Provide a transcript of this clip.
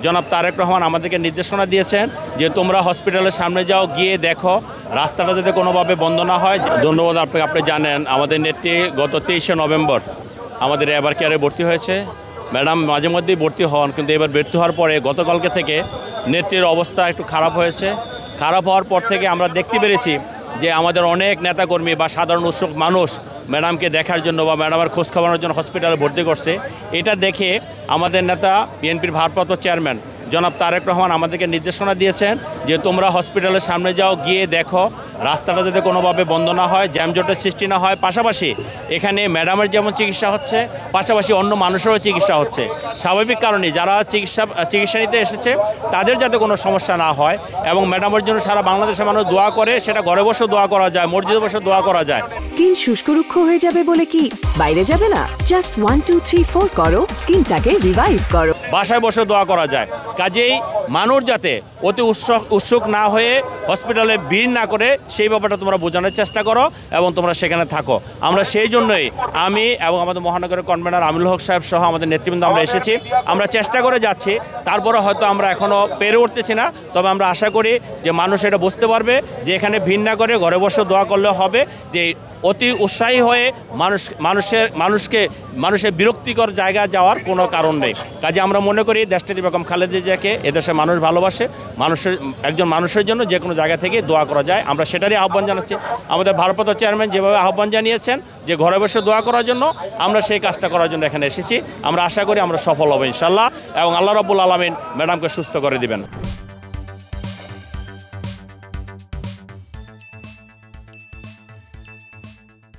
জনাব তারেক রহমান আমাদেরকে নির্দেশনা দিয়েছেন যে তোমরা হসপিটালের সামনে যাও, গিয়ে দেখো রাস্তাটা যাতে কোনোভাবে বন্ধ না হয়। ধন্যবাদ। আপনি জানেন আমাদের নেত্রী গত 23শে নভেম্বর আমাদের এবার কেয়ারে ভর্তি হয়েছে। ম্যাডাম মাঝে মধ্যেই ভর্তি হন, কিন্তু এবার ভর্তি হওয়ার পরে গতকালকে থেকে নেত্রীর অবস্থা একটু খারাপ হয়েছে। খারাপ হওয়ার পর থেকে আমরা দেখতে পেরেছি যে আমাদের অনেক নেতাকর্মী বা সাধারণ উৎসুক মানুষ ম্যাডামকে দেখার জন্য বা ম্যাডামের খোঁজ খবরের জন্য হসপিটালে ভর্তি করছে। এটা দেখে আমাদের নেতা বিএনপির ভারপ্রাপ্ত চেয়ারম্যান জনাব তারেক রহমান আমাদেরকে নির্দেশনা দিয়েছেন যে তোমরা হসপিটালের সামনে যাও, গিয়ে দেখো রাস্তাটা যাতে কোনোভাবে বন্ধ না হয়, জ্যামজটের সৃষ্টি না হয়। পাশাপাশি এখানে ম্যাডামের যেমন চিকিৎসা হচ্ছে, পাশাপাশি অন্য মানুষেরও চিকিৎসা হচ্ছে। স্বাভাবিক কারণে যারা চিকিৎসা নিতে এসেছে তাদের যাতে কোনো সমস্যা না হয় এবং ম্যাডামের জন্য সারা বাংলাদেশের মানুষ দোয়া করে, সেটা ঘরে বসে দোয়া করা যায়, মসজিদে বসে দোয়া করা যায়। স্কিন শুষ্ক রুক্ষ হয়ে যাবে বলে কি বাইরে যাবে না? জাস্ট 1 2 3 4 করো, স্কিনটাকে রিভাইভ করো। বাসায় বসে দোয়া করা যায়। কাজেই মানুষ যাতে অতি উৎসুক না হয়ে হসপিটালে ভিড় না করে সেই ব্যাপারটা তোমরা বোঝানোর চেষ্টা করো এবং তোমরা সেখানে থাকো। আমরা সেই জন্যই আমি এবং আমাদের মহানগরের কনভেনর আমিনুল হক সাহেব সহ আমাদের নেতৃবৃন্দ আমরা এসেছি। আমরা চেষ্টা করে যাচ্ছি, তারপরে হয়তো আমরা এখনও পেরে উঠতেছি না, তবে আমরা আশা করি যে মানুষ এটা বুঝতে পারবে যে এখানে ভিড় না করে ঘরে বসে দোয়া করলে হবে। যে অতি উৎসাহী হয়ে মানুষের বিরক্তিকর জায়গায় যাওয়ার কোনো কারণ নেই। কাজে আমরা মনে করি দেশটি বেগম খালেদা জিয়াকে এদেশের মানুষ ভালোবাসে। একজন মানুষের জন্য যে কোনো জায়গা থেকে দোয়া করা যায়, আমরা সেটারই আহ্বান জানাচ্ছি। আমাদের ভারপ্রাপ্ত চেয়ারম্যান যেভাবে আহ্বান জানিয়েছেন যে ঘরে বসে দোয়া করার জন্য, আমরা সেই কাজটা করার জন্য এখানে এসেছি। আমরা আশা করি আমরা সফল হব ইনশাল্লাহ এবং আল্লাহ রাব্বুল আলামিন ম্যাডামকে সুস্থ করে দিবেন।